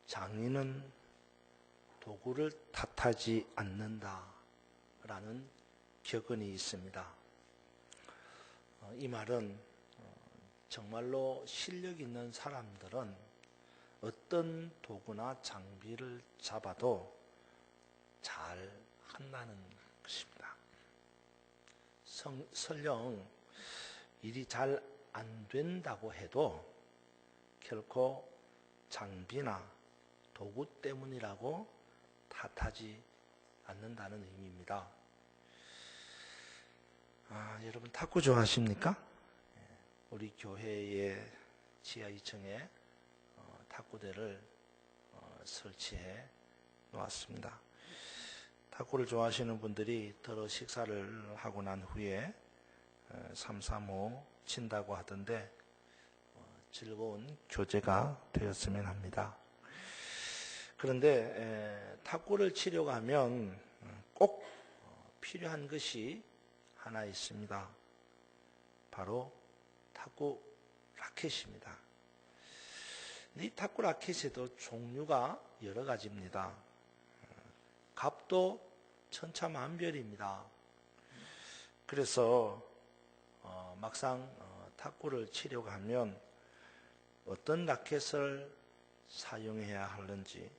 장인은 도구를 탓하지 않는다라는 격언이 있습니다. 이 말은 정말로 실력 있는 사람들은 어떤 도구나 장비를 잡아도 잘 한다는 것입니다. 설령 일이 잘 안 된다고 해도 결코 장비나 도구 때문이라고 탓하지 않는다는 의미입니다. 여러분 탁구 좋아하십니까? 우리 교회의 지하 2층에 탁구대를 설치해 놓았습니다. 탁구를 좋아하시는 분들이 더러 식사를 하고 난 후에 3-3-5 친다고 하던데 즐거운 교제가 되었으면 합니다. 그런데 탁구를 치려고 하면 꼭 필요한 것이 하나 있습니다. 바로 탁구 라켓입니다. 이 탁구 라켓에도 종류가 여러 가지입니다. 값도 천차만별입니다. 그래서 막상 탁구를 치려고 하면 어떤 라켓을 사용해야 하는지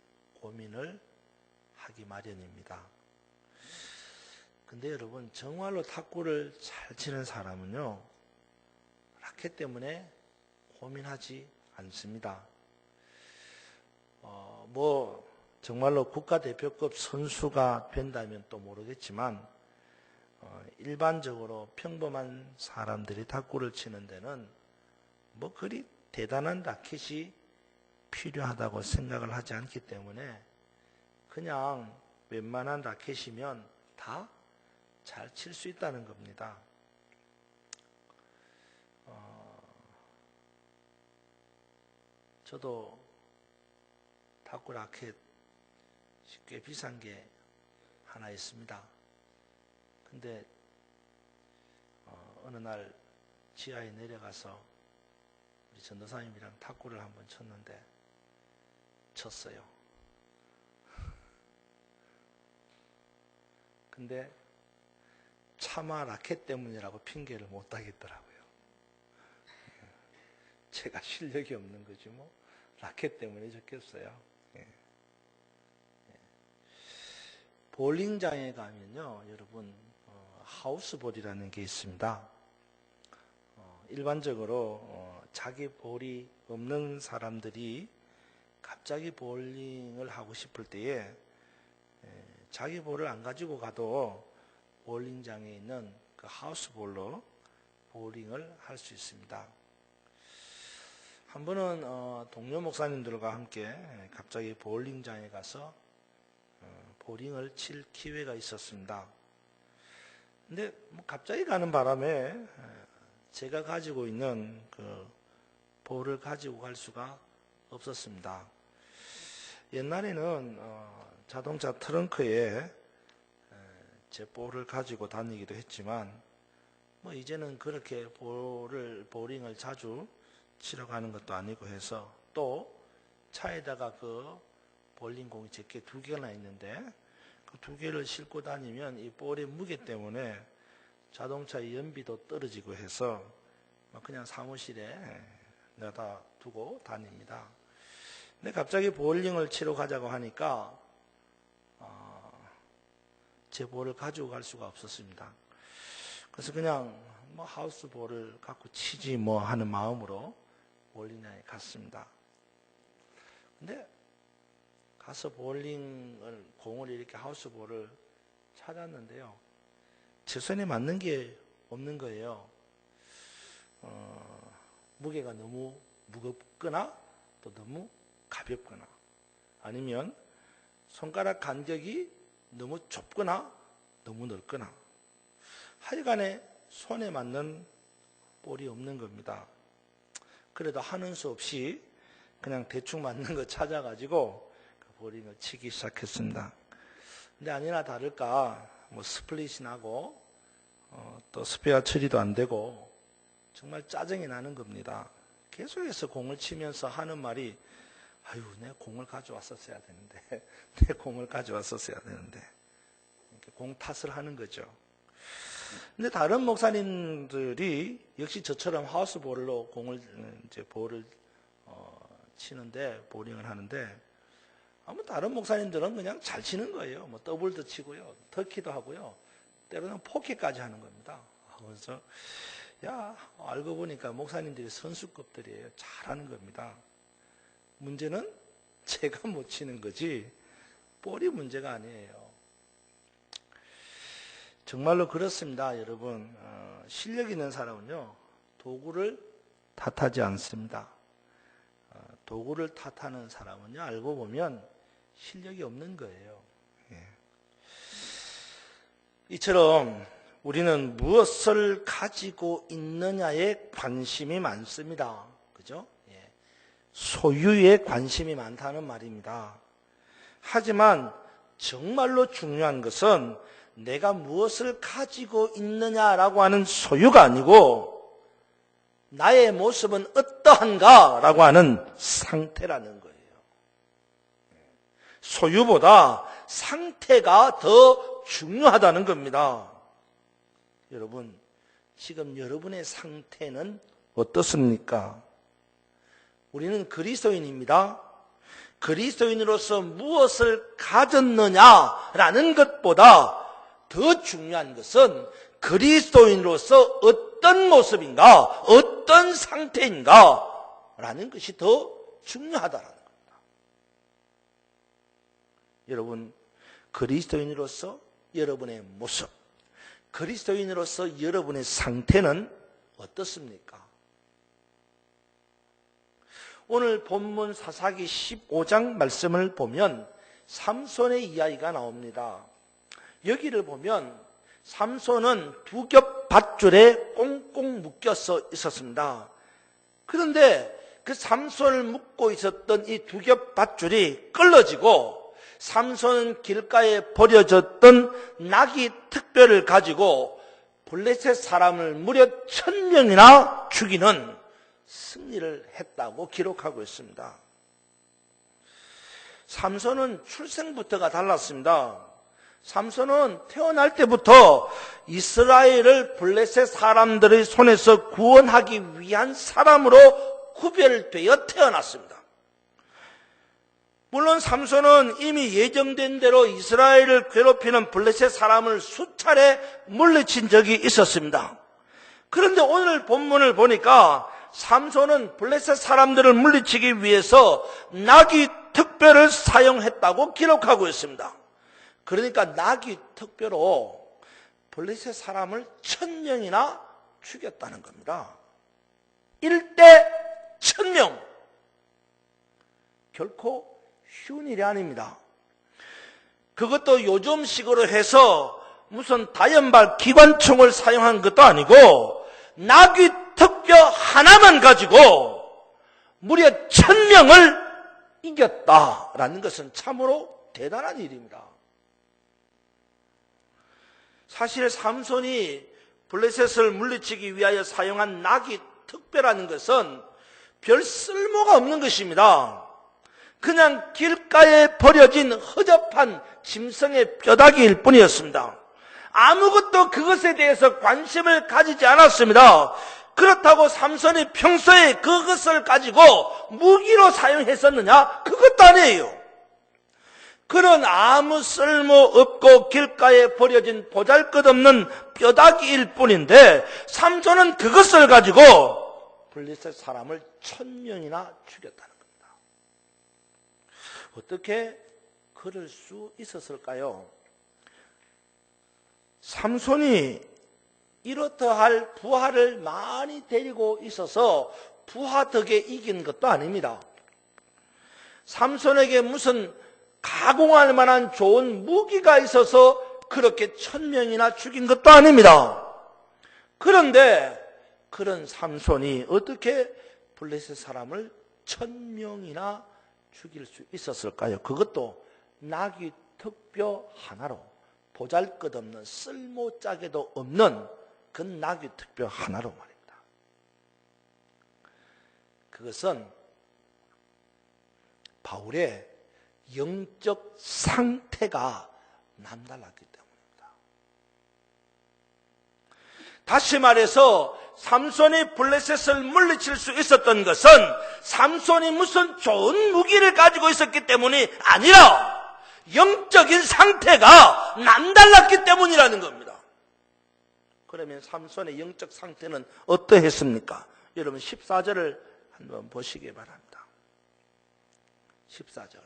고민을 하기 마련입니다. 근데 여러분 정말로 탁구를 잘 치는 사람은요 라켓 때문에 고민하지 않습니다. 정말로 국가대표급 선수가 된다면 또 모르겠지만 일반적으로 평범한 사람들이 탁구를 치는 데는 그리 대단한 라켓이 필요하다고 생각을 하지 않기 때문에 그냥 웬만한 라켓이면 다 잘 칠 수 있다는 겁니다. 저도 탁구 라켓 꽤 비싼 게 하나 있습니다. 근데 어느 날 지하에 내려가서 우리 전도사님이랑 탁구를 한번 쳤는데 쳤어요. 근데 차마 라켓 때문이라고 핑계를 못 하겠더라고요. 제가 실력이 없는 거지 뭐 라켓 때문에 졌겠어요. 볼링장에 가면요 여러분 하우스볼이라는 게 있습니다. 일반적으로 자기 볼이 없는 사람들이 갑자기 볼링을 하고 싶을 때에 자기 볼을 안 가지고 가도 볼링장에 있는 그 하우스볼로 볼링을 할 수 있습니다. 한 번은 동료 목사님들과 함께 갑자기 볼링장에 가서 볼링을 칠 기회가 있었습니다. 근데 갑자기 가는 바람에 제가 가지고 있는 그 볼을 가지고 갈 수가 없었습니다. 옛날에는 자동차 트렁크에 제 볼을 가지고 다니기도 했지만 이제는 그렇게 볼링을 자주 치러 가는 것도 아니고 해서 또 차에다가 그 볼링공이 제게 2개나 있는데 그 2개를 싣고 다니면 이 볼의 무게 때문에 자동차의 연비도 떨어지고 해서 그냥 사무실에 내다 두고 다닙니다. 근데 갑자기 볼링을 치러 가자고 하니까 제 볼을 가지고 갈 수가 없었습니다. 그래서 그냥 하우스볼을 갖고 치지 하는 마음으로 볼링장에 갔습니다. 근데 가서 공을 이렇게 하우스볼을 찾았는데요. 제 손에 맞는 게 없는 거예요. 무게가 너무 무겁거나 또 너무 가볍거나 아니면 손가락 간격이 너무 좁거나 너무 넓거나 하여간에 손에 맞는 볼이 없는 겁니다. 그래도 하는 수 없이 그냥 대충 맞는 거 찾아가지고 볼링을 치기 시작했습니다. 근데 아니나 다를까 스플릿이 나고 또 스페어 처리도 안 되고 정말 짜증이 나는 겁니다. 계속해서 공을 치면서 하는 말이 아유, 내 공을 가져왔었어야 되는데, 내 공을 가져왔었어야 되는데, 이렇게 공 탓을 하는 거죠. 근데 다른 목사님들이 역시 저처럼 하우스볼로 공을 이제 볼을 치는데, 보링을 하는데, 아무 다른 목사님들은 그냥 잘 치는 거예요. 뭐 더블도 치고요, 터키도 하고요, 때로는 포켓까지 하는 겁니다. 그래서 야, 알고 보니까 목사님들이 선수급들이에요. 잘하는 겁니다. 문제는 제가 못 치는 거지 볼이 문제가 아니에요. 정말로 그렇습니다, 여러분. 실력 있는 사람은요, 도구를 탓하지 않습니다. 도구를 탓하는 사람은요, 알고 보면 실력이 없는 거예요. 예. 이처럼 우리는 무엇을 가지고 있느냐에 관심이 많습니다. 그죠? 예. 소유에 관심이 많다는 말입니다. 하지만 정말로 중요한 것은 내가 무엇을 가지고 있느냐라고 하는 소유가 아니고 나의 모습은 어떠한가라고 하는 상태라는 거예요. 소유보다 상태가 더 중요하다는 겁니다. 여러분, 지금 여러분의 상태는 어떻습니까? 우리는 그리스도인입니다. 그리스도인으로서 무엇을 가졌느냐라는 것보다 더 중요한 것은 그리스도인으로서 어떤 모습인가, 어떤 상태인가 라는 것이 더 중요하다는 겁니다. 여러분, 그리스도인으로서 여러분의 모습, 그리스도인으로서 여러분의 상태는 어떻습니까? 오늘 본문 사사기 15장 말씀을 보면 삼손의 이야기가 나옵니다. 여기를 보면 삼손은 두 겹 밧줄에 꽁꽁 묶여서 있었습니다. 그런데 그 삼손을 묶고 있었던 이 두 겹 밧줄이 끌어지고 삼손은 길가에 버려졌던 나귀 특별을 가지고 블레셋 사람을 무려 1000명이나 죽이는 승리를 했다고 기록하고 있습니다. 삼손은 출생부터가 달랐습니다. 삼손은 태어날 때부터 이스라엘을 블레셋 사람들의 손에서 구원하기 위한 사람으로 구별되어 태어났습니다. 물론 삼손은 이미 예정된 대로 이스라엘을 괴롭히는 블레셋 사람을 수차례 물리친 적이 있었습니다. 그런데 오늘 본문을 보니까 삼손은 블레셋 사람들을 물리치기 위해서 나귀 특별을 사용했다고 기록하고 있습니다. 그러니까 나귀 특별로 블레셋 사람을 1000명이나 죽였다는 겁니다. 1대 1000명. 결코 쉬운 일이 아닙니다. 그것도 요즘식으로 해서 무슨 다연발 기관총을 사용한 것도 아니고 나귀 특뼈 하나만 가지고 무려 1000명을 이겼다라는 것은 참으로 대단한 일입니다. 사실 삼손이 블레셋을 물리치기 위하여 사용한 나귀 특별하는 것은 별 쓸모가 없는 것입니다. 그냥 길가에 버려진 허접한 짐승의 뼈다귀일 뿐이었습니다. 아무것도 그것에 대해서 관심을 가지지 않았습니다. 그렇다고 삼손이 평소에 그것을 가지고 무기로 사용했었느냐? 그것도 아니에요. 그런 아무 쓸모없고 길가에 버려진 보잘것없는 뼈다귀일 뿐인데 삼손은 그것을 가지고 블레셋 사람을 1000명이나 죽였다는 겁니다. 어떻게 그럴 수 있었을까요? 삼손이 이렇다할 부하를 많이 데리고 있어서 부하 덕에 이긴 것도 아닙니다. 삼손에게 무슨 가공할 만한 좋은 무기가 있어서 그렇게 1000명이나 죽인 것도 아닙니다. 그런데 그런 삼손이 어떻게 블레셋 사람을 1000명이나 죽일 수 있었을까요? 그것도 나귀 턱뼈 하나로, 보잘것없는 쓸모짝에도 없는 그 나귀 턱뼈 하나로 말입니다. 그것은 바울의 영적 상태가 남달랐기 때문입니다. 다시 말해서 삼손이 블레셋을 물리칠 수 있었던 것은 삼손이 무슨 좋은 무기를 가지고 있었기 때문이 아니라 영적인 상태가 남달랐기 때문이라는 겁니다. 그러면 삼손의 영적 상태는 어떠했습니까? 여러분 14절을 한번 보시기 바랍니다. 14절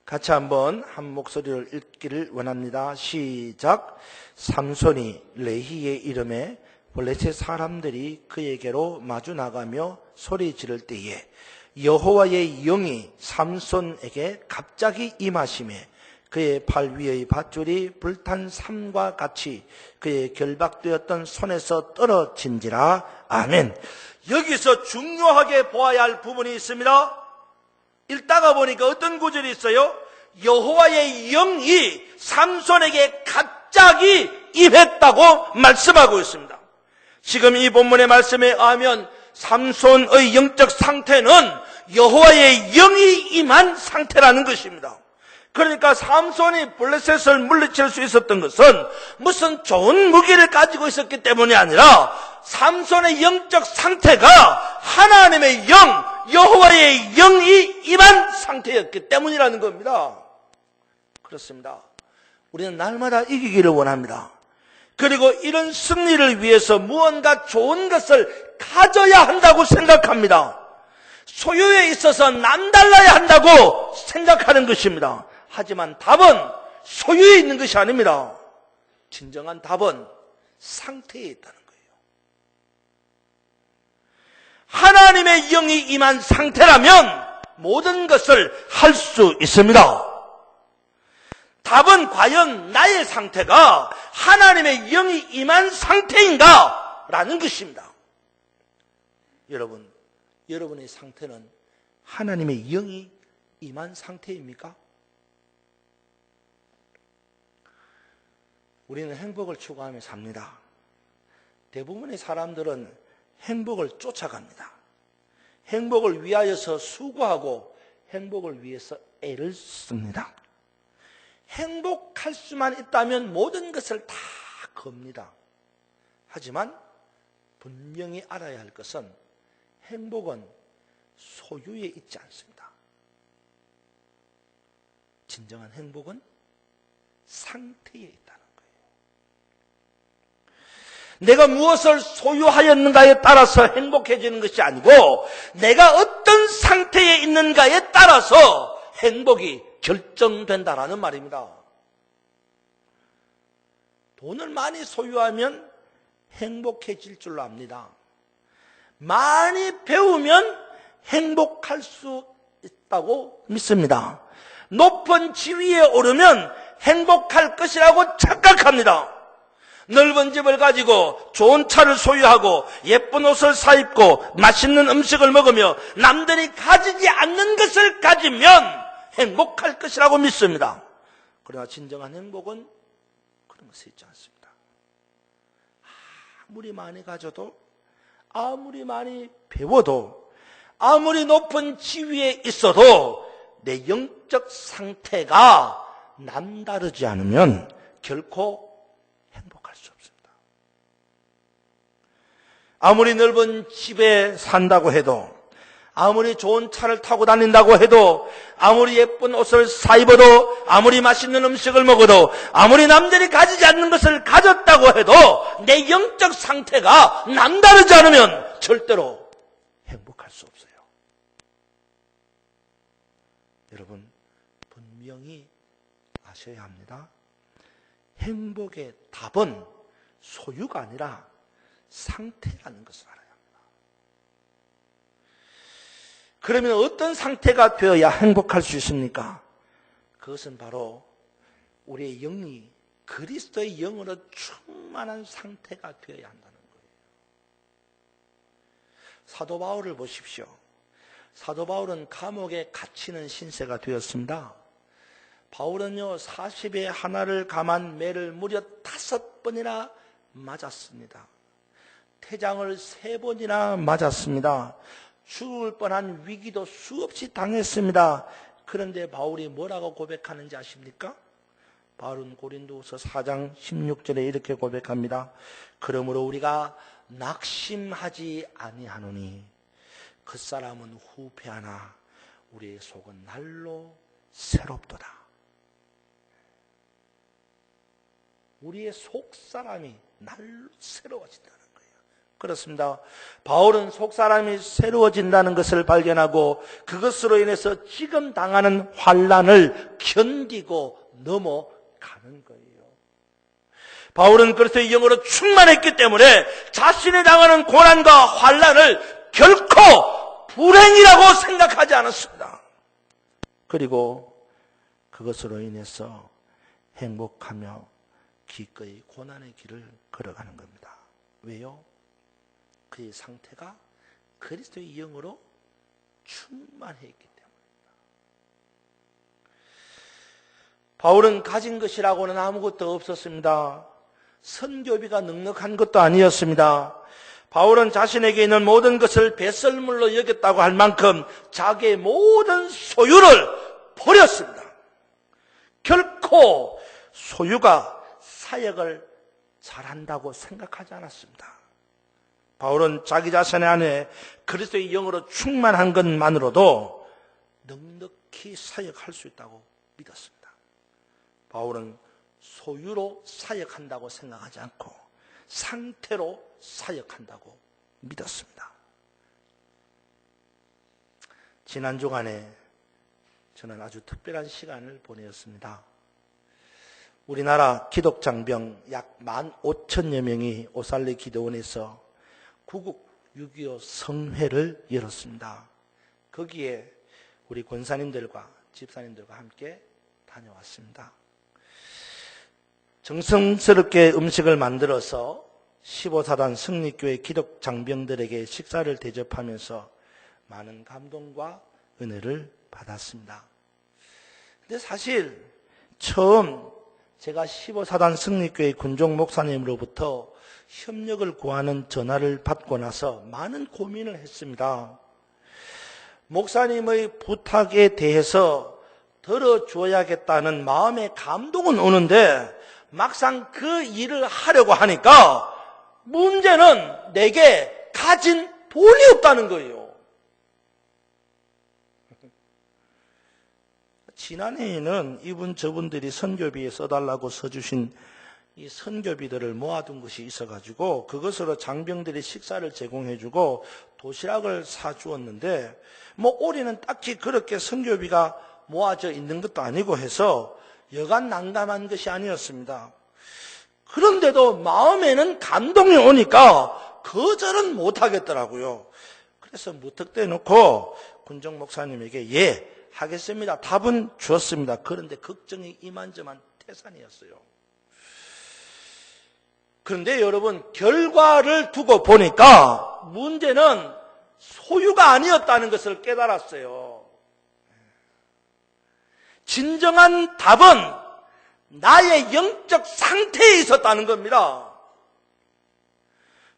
같이 한번 한 목소리를 읽기를 원합니다. 시작. 삼손이 레히의 이름에 블레셋 사람들이 그에게로 마주 나가며 소리 지를 때에 여호와의 영이 삼손에게 갑자기 임하시매 그의 발 위의 밧줄이 불탄 삼과 같이 그의 결박되었던 손에서 떨어진지라. 아멘. 여기서 중요하게 보아야 할 부분이 있습니다. 읽다가 보니까 어떤 구절이 있어요? 여호와의 영이 삼손에게 갑자기 임했다고 말씀하고 있습니다. 지금 이 본문의 말씀에 의하면 삼손의 영적 상태는 여호와의 영이 임한 상태라는 것입니다. 그러니까 삼손이 블레셋을 물리칠 수 있었던 것은 무슨 좋은 무기를 가지고 있었기 때문이 아니라 삼손의 영적 상태가 하나님의 영, 여호와의 영이 임한 상태였기 때문이라는 겁니다. 그렇습니다. 우리는 날마다 이기기를 원합니다. 그리고 이런 승리를 위해서 무언가 좋은 것을 가져야 한다고 생각합니다. 소유에 있어서 남달라야 한다고 생각하는 것입니다. 하지만 답은 소유에 있는 것이 아닙니다. 진정한 답은 상태에 있다는 거예요. 하나님의 영이 임한 상태라면 모든 것을 할 수 있습니다. 답은 과연 나의 상태가 하나님의 영이 임한 상태인가? 라는 것입니다. 여러분의 상태는 하나님의 영이 임한 상태입니까? 우리는 행복을 추구하며 삽니다. 대부분의 사람들은 행복을 쫓아갑니다. 행복을 위하여서 수고하고 행복을 위해서 애를 씁니다. 행복할 수만 있다면 모든 것을 다 겁니다. 하지만 분명히 알아야 할 것은 행복은 소유에 있지 않습니다. 진정한 행복은 상태에 있다는 거예요. 내가 무엇을 소유하였는가에 따라서 행복해지는 것이 아니고 내가 어떤 상태에 있는가에 따라서 행복이 결정된다라는 말입니다. 돈을 많이 소유하면 행복해질 줄로 압니다. 많이 배우면 행복할 수 있다고 믿습니다. 높은 지위에 오르면 행복할 것이라고 착각합니다. 넓은 집을 가지고 좋은 차를 소유하고 예쁜 옷을 사입고 맛있는 음식을 먹으며 남들이 가지지 않는 것을 가지면 행복할 것이라고 믿습니다. 그러나 진정한 행복은 그런 것이 있지 않습니다. 아무리 많이 가져도 아무리 많이 배워도 아무리 높은 지위에 있어도 내 영적 상태가 남다르지 않으면 결코 행복할 수 없습니다. 아무리 넓은 집에 산다고 해도 아무리 좋은 차를 타고 다닌다고 해도 아무리 예쁜 옷을 사입어도 아무리 맛있는 음식을 먹어도 아무리 남들이 가지지 않는 것을 가졌다고 해도 내 영적 상태가 남다르지 않으면 절대로 행복할 수 없어요. 여러분 분명히 아셔야 합니다. 행복의 답은 소유가 아니라 상태라는 것을 알아요. 그러면 어떤 상태가 되어야 행복할 수 있습니까? 그것은 바로 우리의 영이 그리스도의 영으로 충만한 상태가 되어야 한다는 거예요. 사도 바울을 보십시오. 사도 바울은 감옥에 갇히는 신세가 되었습니다. 바울은요 40에 하나를 감한 매를 무려 5번이나 맞았습니다. 태장을 3번이나 맞았습니다. 죽을 뻔한 위기도 수없이 당했습니다. 그런데 바울이 뭐라고 고백하는지 아십니까? 바울은 고린도후서 4장 16절에 이렇게 고백합니다. 그러므로 우리가 낙심하지 아니하노니 그 사람은 후패하나 우리의 속은 날로 새롭도다. 우리의 속사람이 날로 새로워진다는 거예요. 그렇습니다. 바울은 속사람이 새로워진다는 것을 발견하고 그것으로 인해서 지금 당하는 환난을 견디고 넘어가는 거예요. 바울은 그리스도의 영으로 충만했기 때문에 자신이 당하는 고난과 환난을 결코 불행이라고 생각하지 않았습니다. 그리고 그것으로 인해서 행복하며 기꺼이 고난의 길을 걸어가는 겁니다. 왜요? 그의 상태가 그리스도의 영으로 충만했기 때문입니다. 바울은 가진 것이라고는 아무것도 없었습니다. 선교비가 넉넉한 것도 아니었습니다. 바울은 자신에게 있는 모든 것을 배설물로 여겼다고 할 만큼 자기의 모든 소유를 버렸습니다. 결코 소유가 사역을 잘한다고 생각하지 않았습니다. 바울은 자기 자신 안에 그리스도의 영으로 충만한 것만으로도 넉넉히 사역할 수 있다고 믿었습니다. 바울은 소유로 사역한다고 생각하지 않고 상태로 사역한다고 믿었습니다. 지난 주간에 저는 아주 특별한 시간을 보내었습니다. 우리나라 기독장병 약 15,000여 명이 오살리 기도원에서 구국 6.25 성회를 열었습니다. 거기에 우리 권사님들과 집사님들과 함께 다녀왔습니다. 정성스럽게 음식을 만들어서 15사단 승리교회 기독장병들에게 식사를 대접하면서 많은 감동과 은혜를 받았습니다. 근데 사실 처음 제가 15사단 승리교회 군종 목사님으로부터 협력을 구하는 전화를 받고 나서 많은 고민을 했습니다. 목사님의 부탁에 대해서 들어줘야겠다는 마음의 감동은 오는데 막상 그 일을 하려고 하니까 문제는 내게 가진 돈이 없다는 거예요. 지난해에는 이분 저분들이 선교비에 써달라고 써주신 이 선교비들을 모아둔 것이 있어가지고 그것으로 장병들이 식사를 제공해주고 도시락을 사주었는데 올해는 딱히 그렇게 선교비가 모아져 있는 것도 아니고 해서 여간 난감한 것이 아니었습니다. 그런데도 마음에는 감동이 오니까 거절은 못하겠더라고요. 그래서 무턱대 놓고 군정 목사님에게 예 하겠습니다. 답은 주었습니다. 그런데 걱정이 이만저만 태산이었어요. 그런데 여러분 결과를 두고 보니까 문제는 소유가 아니었다는 것을 깨달았어요. 진정한 답은 나의 영적 상태에 있었다는 겁니다.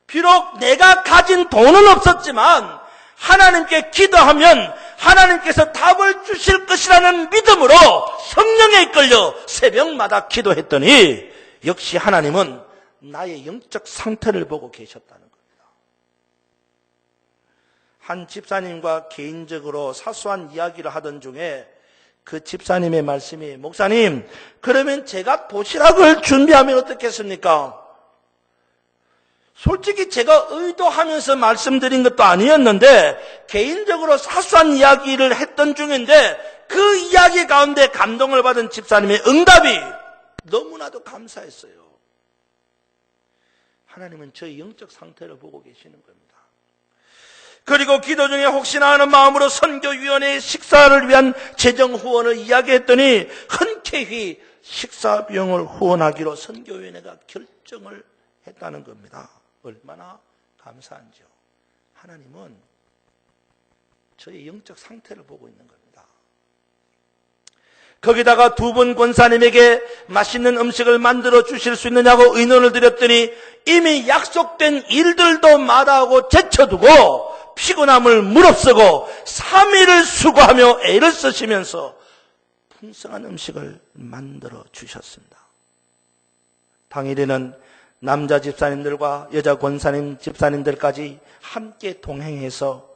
비록 내가 가진 돈은 없었지만 하나님께 기도하면 하나님께서 답을 주실 것이라는 믿음으로 성령에 이끌려 새벽마다 기도했더니 역시 하나님은 나의 영적 상태를 보고 계셨다는 겁니다. 한 집사님과 개인적으로 사소한 이야기를 하던 중에 그 집사님의 말씀이 목사님 그러면 제가 도시락을 준비하면 어떻겠습니까? 솔직히 제가 의도하면서 말씀드린 것도 아니었는데 개인적으로 사소한 이야기를 했던 중인데 그 이야기 가운데 감동을 받은 집사님의 응답이 너무나도 감사했어요. 하나님은 저의 영적 상태를 보고 계시는 겁니다. 그리고 기도 중에 혹시나 하는 마음으로 선교위원회의 식사를 위한 재정 후원을 이야기했더니 흔쾌히 식사 비용을 후원하기로 선교위원회가 결정을 했다는 겁니다. 얼마나 감사한지요. 하나님은 저의 영적 상태를 보고 있는 겁니다. 거기다가 두 분 권사님에게 맛있는 음식을 만들어 주실 수 있느냐고 의논을 드렸더니 이미 약속된 일들도 마다하고 제쳐두고 피곤함을 무릅쓰고 3일을 수고하며 애를 쓰시면서 풍성한 음식을 만들어 주셨습니다. 당일에는 남자 집사님들과 여자 권사님 집사님들까지 함께 동행해서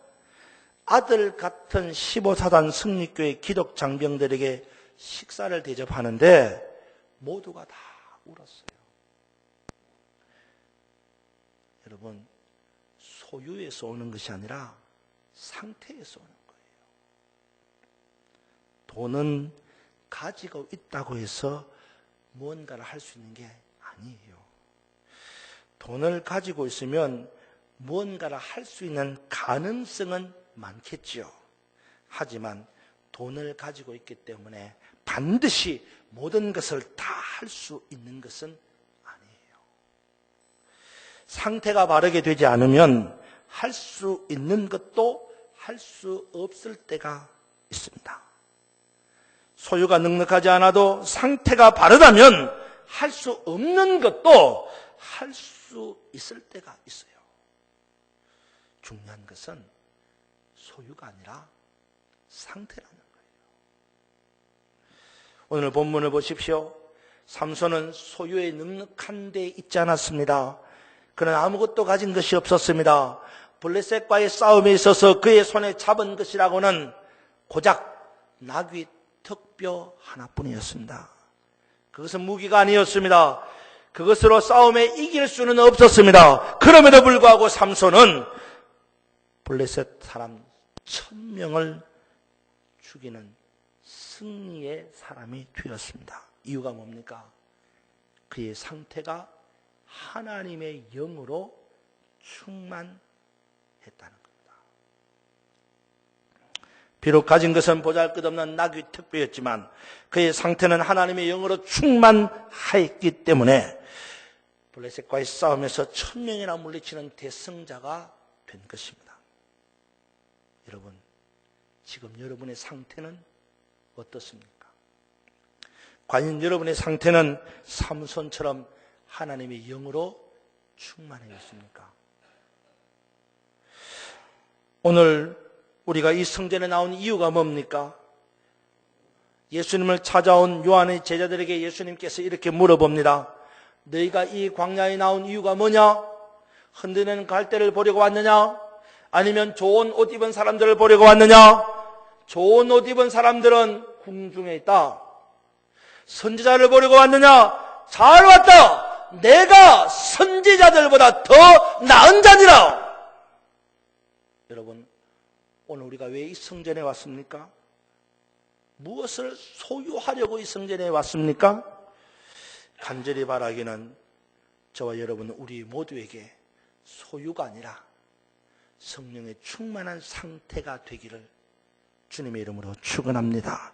아들 같은 15사단 승리교회 기독 장병들에게 식사를 대접하는데 모두가 다 울었어요. 여러분, 소유에서 오는 것이 아니라 상태에서 오는 거예요. 돈은 가지고 있다고 해서 무언가를 할 수 있는 게 아니에요. 돈을 가지고 있으면 무언가를 할 수 있는 가능성은 많겠죠. 하지만 돈을 가지고 있기 때문에 반드시 모든 것을 다 할 수 있는 것은 아니에요. 상태가 바르게 되지 않으면 할 수 있는 것도 할 수 없을 때가 있습니다. 소유가 넉넉하지 않아도 상태가 바르다면 할 수 없는 것도 할 수 있을 때가 있어요. 중요한 것은 소유가 아니라 상태라는 거예요. 오늘 본문을 보십시오. 삼손은 소유에 넉넉한 데 있지 않았습니다. 그는 아무것도 가진 것이 없었습니다. 블레셋과의 싸움에 있어서 그의 손에 잡은 것이라고는 고작 나귀 턱뼈 하나뿐이었습니다. 그것은 무기가 아니었습니다. 그것으로 싸움에 이길 수는 없었습니다. 그럼에도 불구하고 삼손은 블레셋 사람 1000명을 죽이는 승리의 사람이 되었습니다. 이유가 뭡니까? 그의 상태가 하나님의 영으로 충만했다는 겁니다. 비록 가진 것은 보잘것없는 나귀 턱뼈였지만 그의 상태는 하나님의 영으로 충만하였기 때문에 블레셋과의 싸움에서 1000명이나 물리치는 대승자가 된 것입니다. 여러분, 지금 여러분의 상태는 어떻습니까? 과연 여러분의 상태는 삼손처럼 하나님의 영으로 충만하였습니까? 오늘 우리가 이 성전에 나온 이유가 뭡니까? 예수님을 찾아온 요한의 제자들에게 예수님께서 이렇게 물어봅니다. 너희가 이 광야에 나온 이유가 뭐냐? 흔드는 갈대를 보려고 왔느냐? 아니면 좋은 옷 입은 사람들을 보려고 왔느냐? 좋은 옷 입은 사람들은 궁중에 있다. 선지자를 보려고 왔느냐? 잘 왔다. 내가 선지자들보다 더 나은 자니라. 여러분, 오늘 우리가 왜 이 성전에 왔습니까? 무엇을 소유하려고 이 성전에 왔습니까? 간절히 바라기는 저와 여러분 우리 모두에게 소유가 아니라 성령의 충만한 상태가 되기를 주님의 이름으로 축원합니다.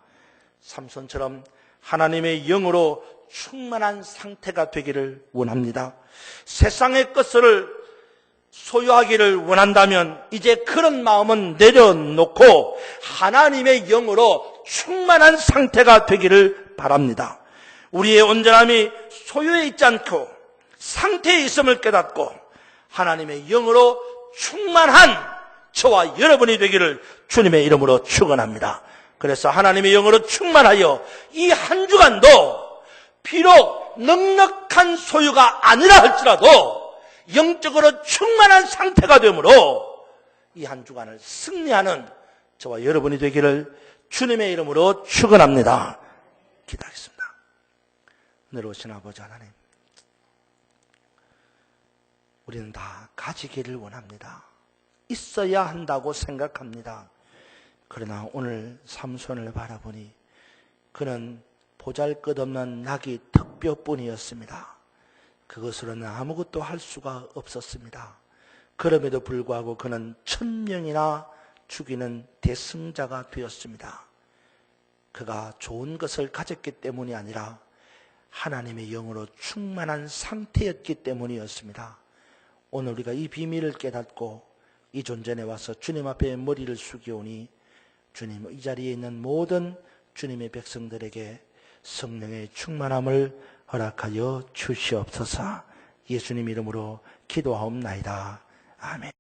삼손처럼 하나님의 영으로 충만한 상태가 되기를 원합니다. 세상의 것을 소유하기를 원한다면 이제 그런 마음은 내려놓고 하나님의 영으로 충만한 상태가 되기를 바랍니다. 우리의 온전함이 소유에 있지 않고 상태에 있음을 깨닫고 하나님의 영으로 충만한 저와 여러분이 되기를 주님의 이름으로 축원합니다. 그래서 하나님의 영으로 충만하여 이 한 주간도 비록 넉넉한 소유가 아니라 할지라도 영적으로 충만한 상태가 되므로 이 한 주간을 승리하는 저와 여러분이 되기를 주님의 이름으로 축원합니다. 기도하겠습니다. 늘어오신 아버지 하나님, 우리는 다 가지기를 원합니다. 있어야 한다고 생각합니다. 그러나 오늘 삼손을 바라보니 그는 보잘것없는 나귀 턱뼈뿐이었습니다. 그것으로는 아무것도 할 수가 없었습니다. 그럼에도 불구하고 그는 1000명이나 죽이는 대승자가 되었습니다. 그가 좋은 것을 가졌기 때문이 아니라 하나님의 영으로 충만한 상태였기 때문이었습니다. 오늘 우리가 이 비밀을 깨닫고 이 존전에 와서 주님 앞에 머리를 숙여오니 주님, 이 자리에 있는 모든 주님의 백성들에게 성령의 충만함을 허락하여 주시옵소서. 예수님 이름으로 기도하옵나이다. 아멘.